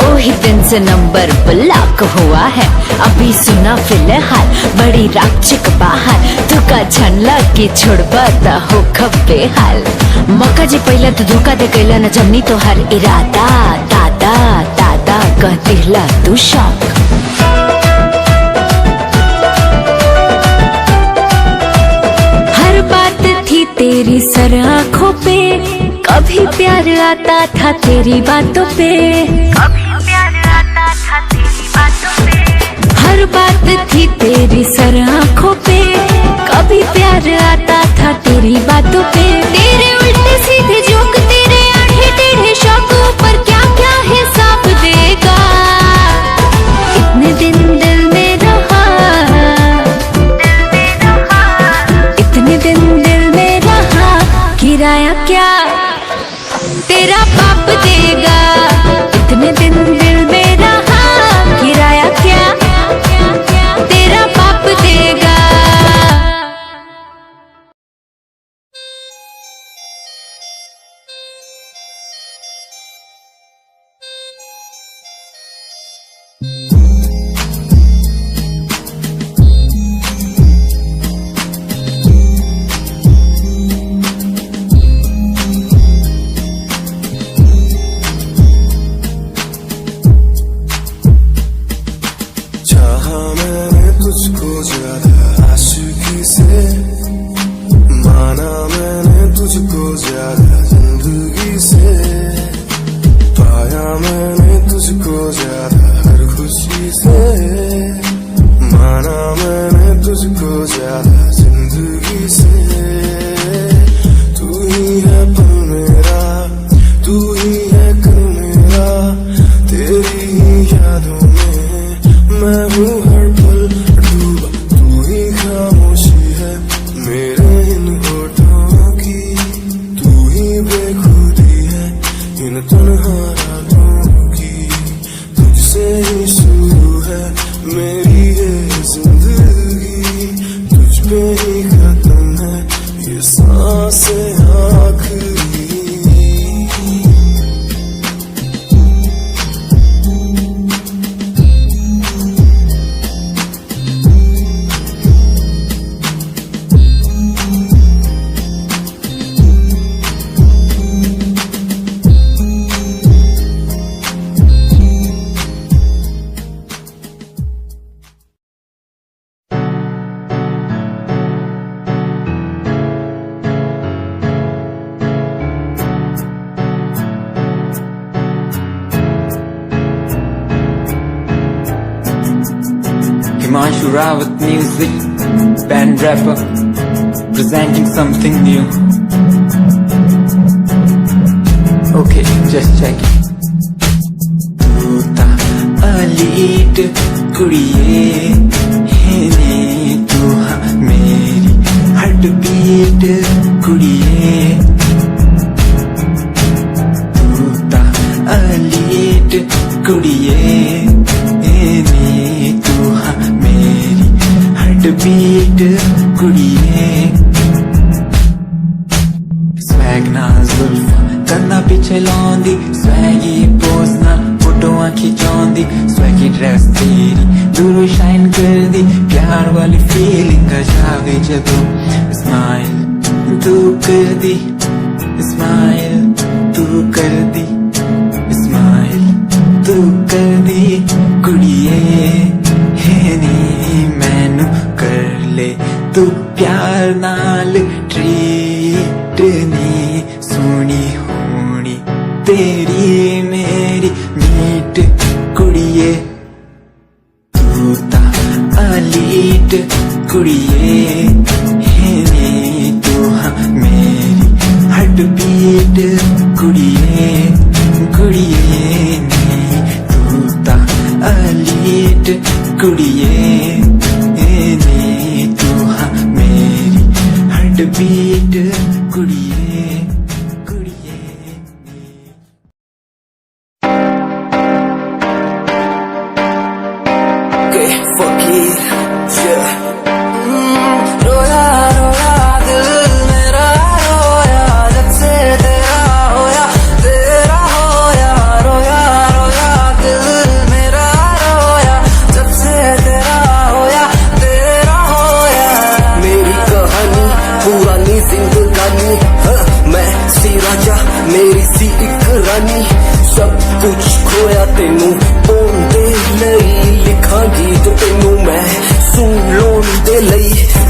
ओही दिन से नंबर ब्लॉक हुआ है अभी सुना फिलहाल बड़ी राक्षिक बाहर तुका झनला के छोड़बा त हो खब्बे हाल मौका जी पहला तो धोखा दे कैला न जमनी तो हर इरादा दादा दादा कह दिला तू शौक तेरी सर आँखों पे, कभी प्यार आता था तेरी बातों पे, कभी प्यार आता था तेरी बातों पे। हर बात थी तेरी सर आँखों पे, कभी प्यार आता था तेरी बातों पे। तेरे उल्टे सीधे जोक, तेरे आठे टेढ़े शौक पर क्या क्या हिसाब देगा। इतने दिन दिल में रहा, इतने दिन दिल में रहा, किराया क्या तेरा बाप देगा। इतने दिन दिल में रहा, किराया क्या तेरा बाप देगा। चाहा मैंने तुझको ज्यादा आशिकी से, माना मैंने तुझको ज्यादा जिंदगी से, पाया मैंने तुझको ज्यादा हर खुशी से, माना मैंने तुझको ज्यादा जिंदगी से। तू ही है पल मेरा, तू ही है कल मेरा, तेरी ही यादों में मैं हूँ हर पल डूबा। तू ही खामोशी है मेरे इन होठों की, तू ही बेखुदी है इन तन्हा रातों की। तुझसे ही शुरू है मेरी ये जिंदगी, तुझ पे ही खत्म है ये सांसें आखिरी। Himanshu Rawat music, band rapper, presenting something new. Okay, just check it. तू ता अलीट कुड़िए है ने, तू हाँ मेरी हार्ट बीट कुड़िए। तू ता अलीट कुड़िए ने, तू हाँ मेरी हार्ट बीट कुड़िए। स्वैग नाल जुल्फा कन्ना पिछे लाउंदी, स्वैगी पोज नाल फोटोआं खिचाउंदी। स्वैगी ड्रेस तेरी दूरों शाइन कर दी, प्यार वाली फीलिंग आ जावे जदों। स्माइल तू कर दी, स्माइल तू कर दी, स्माइल तू कर दी कुड़िए है नी। मैनू कर ले तू प्यार नाल ट्रीट नी, सोनी होनी तेरी मेरी मीट कुड़िए। तू ता अलीट कुड़िए है नी, तू हाँ मेरी हार्ट बीट कुड़िए कुड़िए नी। तू ता अलीट कुड़िए नी, तू हाँ मेरी हार्ट बीट कुड़िए कुड़िए। रोया रोया दिल मेरा रोया, जब से तेरा होया तेरा होया। रोया रोया दिल मेरा रोया, जब से तेरा होया तेरा होया। मेरी कहानी पुरानी जिंदगानी, मैं सी राजा मेरी सी एक रानी। सब कुछ खोया तेनू पाउण दे लई लिखा लिखांगी तो तेनू मैं सुन लोन दे लई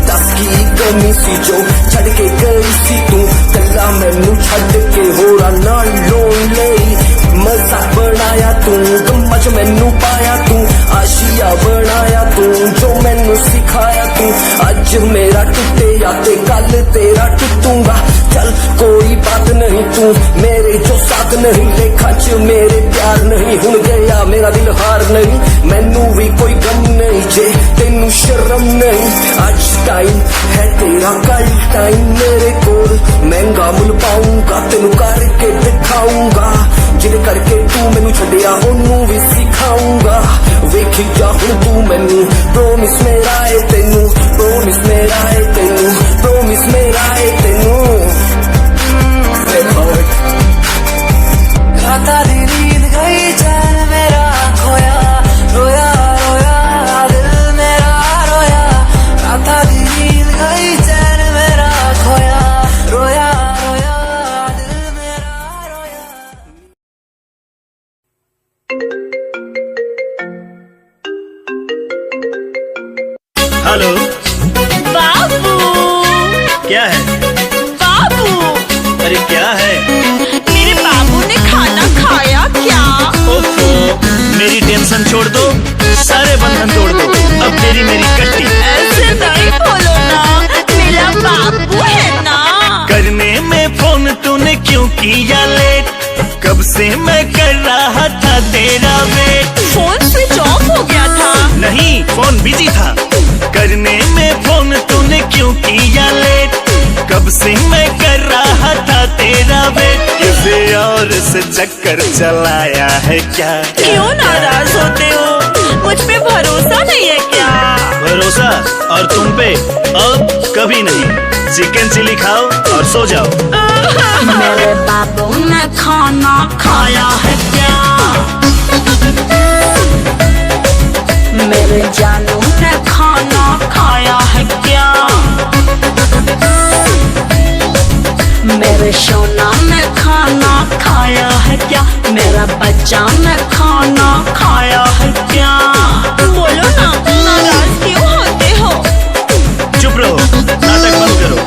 दस की कमी सी जो छड़ के गई सी तू कला मैनू छड़ के होरा नाल लोन लई मजाक बनाया तू गम्मा च मैनू पाया तू आशिया बनाया तू जो मैनू सिखाया तू अज मेरा टुटे या ते कल तेरा टुटूंगा चल कोई बात नहीं तू मेरे जो साथ नहीं लेखा च मेरे प्यार नहीं हुन गया मेरा दिल हार नहीं मैनू भी कोई गम नहीं जे तेनू शर्म नहीं आज टाइम है तेरा कल टाइम मेरे कोल महंगा मुल पाऊंगा तेनू करके दिखाऊंगा जिद करके तू मैनू छड्डिया ओनू भी सिखाऊंगा वेखी जा हुण तू मैनू प्रोमिस मेरा है तेनू प्रोमिस मेरा है तेनू प्रोमिस मेरा है तेनू खाता दी नींद गई चैन मेरा खोया रोया रोया दिल मेरा रोया खाता दी नींद गई चैन मेरा खोया रोया रोया दिल मेरा रोया। हेलो बाबू। क्या है बाबू अरे क्या है मेरे बाबू ने खाना खाया क्या? ओफो मेरी टेंशन छोड़ दो सारे बंधन तोड़ दो अब तेरी मेरी कट्टी ऐसे नहीं बोलो ना मेरा बाबू है ना। करने में फोन तूने क्यों किया लेट कब से मैं कर रहा था तेरा वेट फोन स्विच ऑफ हो गया था। नहीं फोन बिजी था करने में फोन तूने क्यों किया लेट कब से मैं कर रहा था तेरा वेट किसी और से चक्कर चलाया है क्या क्यों नाराज होते हो मुझ पे भरोसा नहीं है क्या? भरोसा और तुम पे अब कभी नहीं चिकन चिली खाओ और सो जाओ। मेरे बाबू ने खाना खाया है क्या? मेरे जानू ने खाना खाया है क्या? मेरे सोना ने खाना खाया है क्या? मेरा बच्चा ने खाना खाया है क्या? बोलो ना नाराज क्यों होते हो? चुप रहो नाटक बंद करो।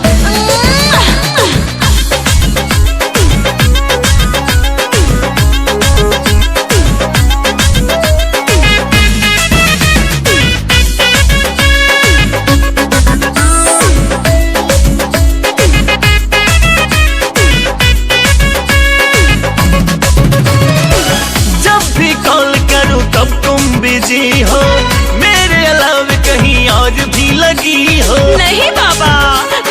बिजी हो मेरे अलावा कहीं और भी लगी हो। नहीं बाबा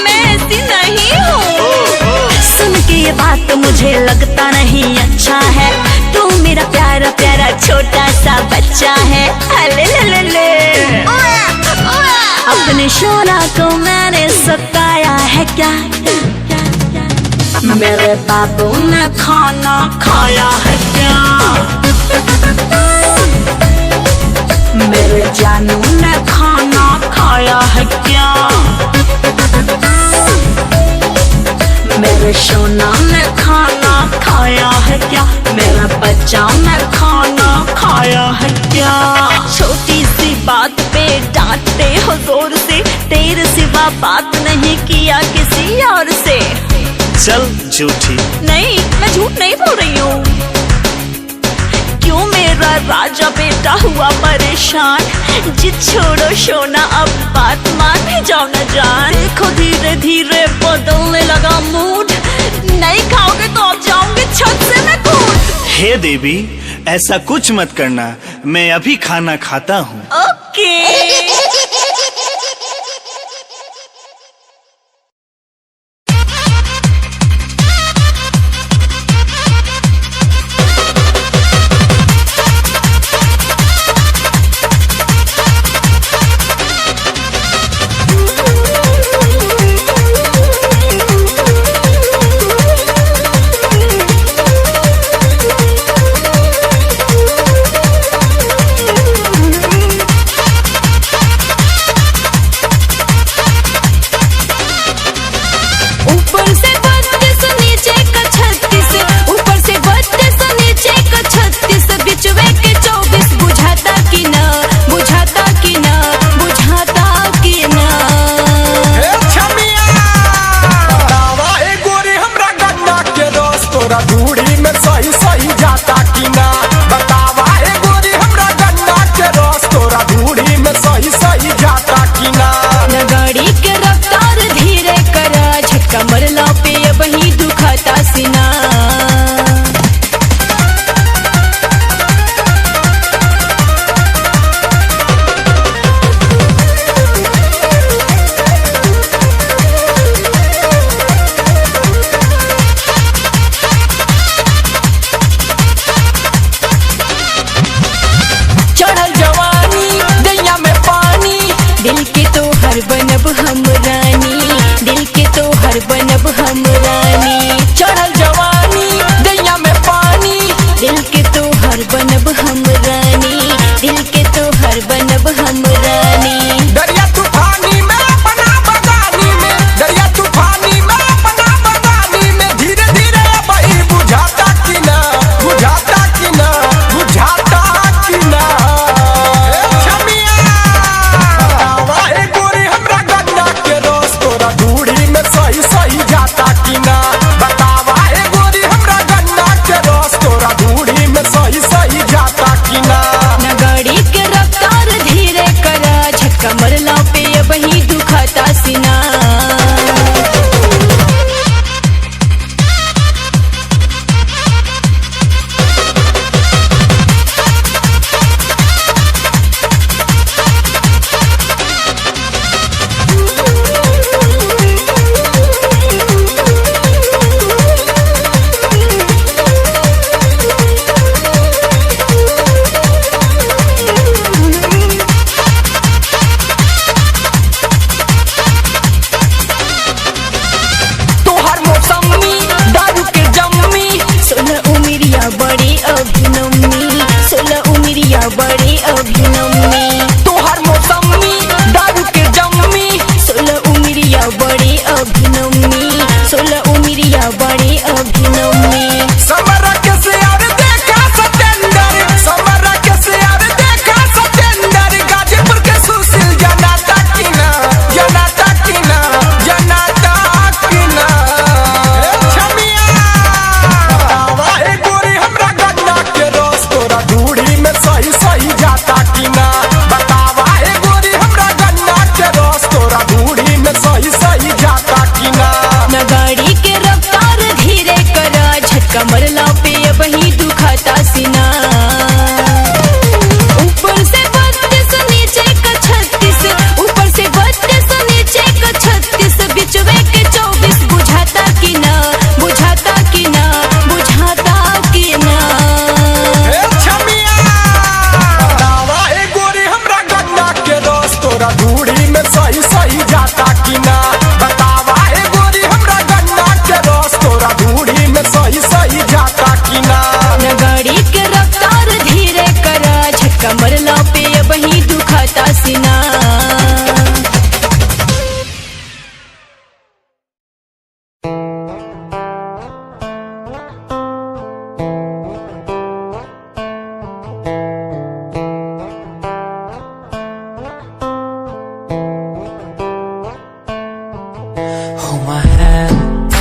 मैं ऐसी नहीं हूँ। सुन के ये बात मुझे लगता नहीं अच्छा है तू मेरा प्यारा प्यारा छोटा सा बच्चा है। अले ले ले ले अपने शोला को मैंने सताया है क्या? मेरे बाबू ने खाना खाया है क्या? मेरे जानू ने खाना खाया है क्या? मेरे सोना ने खाना खाया है क्या? मेरा बच्चा ने खाना खाया है क्या? छोटी सी बात पे डांटते हो जोर से तेरे सिवा बात नहीं किया किसी और से। चल झूठी। नहीं मैं झूठ नहीं बोल रही हूँ। क्यों मेरा राजा बेटा हुआ परेशान जिद छोड़ो सोना अब बात मान ही जाओ न जान। देखो धीरे धीरे बदलने लगा मूड नहीं खाओगे तो अब जाऊंगे छत से मैं कूद। हे देवी ऐसा कुछ मत करना मैं अभी खाना खाता हूँ। ओके दूरी में सही सही जाता कि ना बतावा ए गोरी हमरा गन्ना के रस तोरा दूरी में सही सही जाता कि ना न गाड़ी के रफ्तार धीरे करा झटका मरला पे अब ही दुखाता सीना चढ़ल जवानी दैया में पानी दिल के तो हर बनब हम रानी दिल के तो हर बनब हम रानी चढ़ल जवानी दैया में पानी दिल के तो हर बनब हम रानी दिल के तो हर बनब हम रानी दरिया तूफानी में अपना बगानी में दरिया तूफानी में अपना बगानी में धीरे धीरे बही बुझाता कि ना बुझाता कि ना बुझाता कि ना छमिया वाहे गोरी हमरा गन्ना के रस तोरा दूरी में सही सही जाता कि ना बतावा ए गोरी हमरा गन्ना के रस तोरा दूरी में सही सही जाता कि ना न गाड़ी के रफ्तार धीरे करा झटका मरला पे अब ही दुखाता सीना तोहर मौसमी दारू के जम्मी 16 उमिरिया बड़ी अभिनम्मी 16 उमिरिया बड़ी अभिनम्मी तोहर मौसमी दारू के जम्मी 16 उमिरिया बड़ी अभिनम्मी 16 उमिरिया बड़ी अभिनम्मी समरा के सियार देखा सतेंदर समरा के सियार देखा सतेंदर गाजीपुर के सुशील जनाता कि ना जनाता कि ना जनाता कि ना छमिया वाहे गोरी हमरा गन्ना के रस तोरा दूरी में सही सही जाता कि ना बतावा ए गोरी हमरा गन्ना के रस तोरा दूरी में सही सही जाता कि ना न गाड़ी के रफ्तार धीरे करा झटका मरला पे अब ही दुखाता सीना ऊपर से 32 नीचे का 36 ऊपर से 32 नीचे का 36 बिचवे के 24 बुझाता कि ना बुझाता कि ना बुझाता कि ना छमिया बतावा ए गोरी हमरा गन्ना के रस तोरा दूरी में सही सही जाता कि ना बतावा ए गोरी हमरा गन्ना के रस तोरा दूरी में सही सही जाता कि ना न गाड़ी के रफ्तार धीरे करा झटका मरला पे अब ही दुखाता सीना Hold my hand,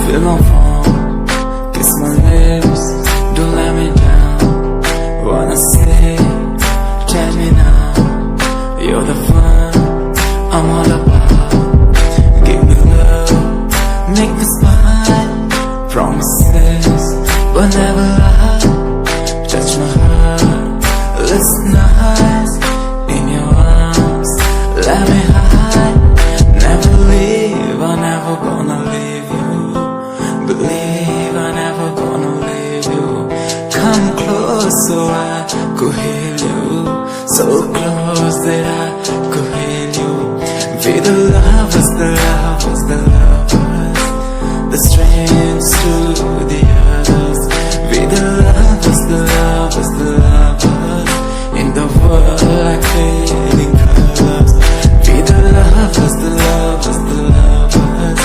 feel my palm, kiss my lips, don't let me down. Wanna stay, tell me now. You're the fun I'm all about. Give me love, make me smile. Promises will never lie. Touch my heart, listen nice. In your arms, let me hide. Never leave, I'm never gonna leave you. Believe I'm never gonna leave you. Come close so I could heal you. So close that I could heal you. Be the lovers, the lovers, the lovers. The strangers to the others. Be the lovers, the lovers, the lovers. In the world like fading colors. Be the lovers, the lovers, the lovers.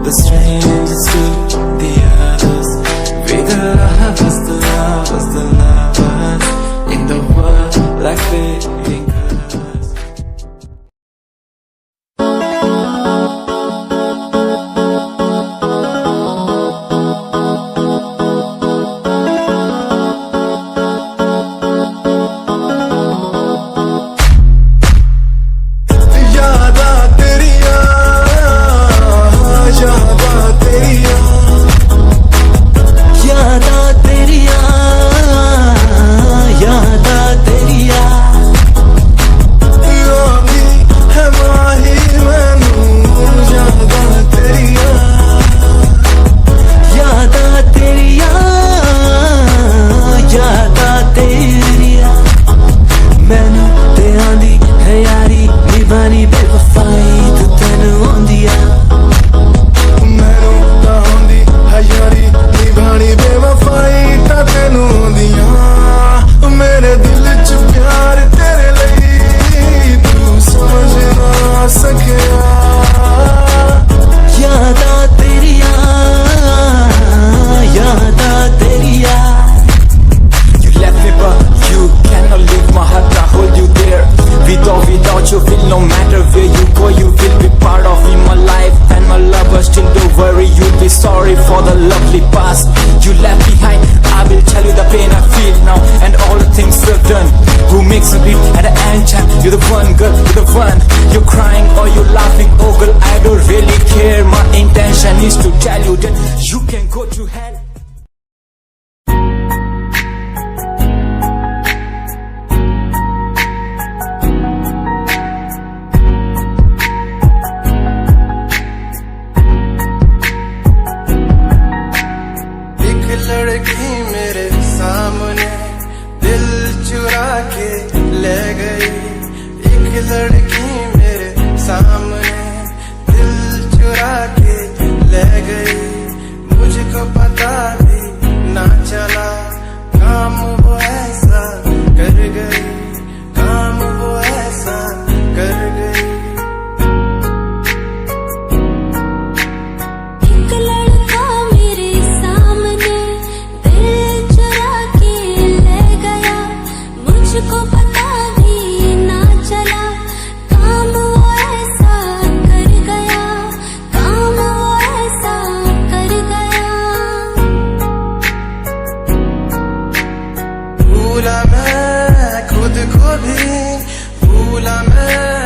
The strangers to the others. Be the lovers, the lovers, the lovers. In the world like fading colors. You're the one, girl, you're the one. You're crying or you're laughing, oh girl, I don't really care. My intention is to tell you that you can go to hell. एक लड़की मेरे सामने दिल चुरा के ले गई, एक लड़की मेरे सामने दिल चुरा के ले गई, मुझको पता भी ना चला काम वो ऐसा कर गई, काम वो ऐसा कर गई। एक लड़का मेरे सामने दिल चुरा के ले गया, मुझको पता भी ना चला काम वो ऐसा कर गया, काम वो ऐसा कर गया। भूला मैं खुद को भी, भूला मैं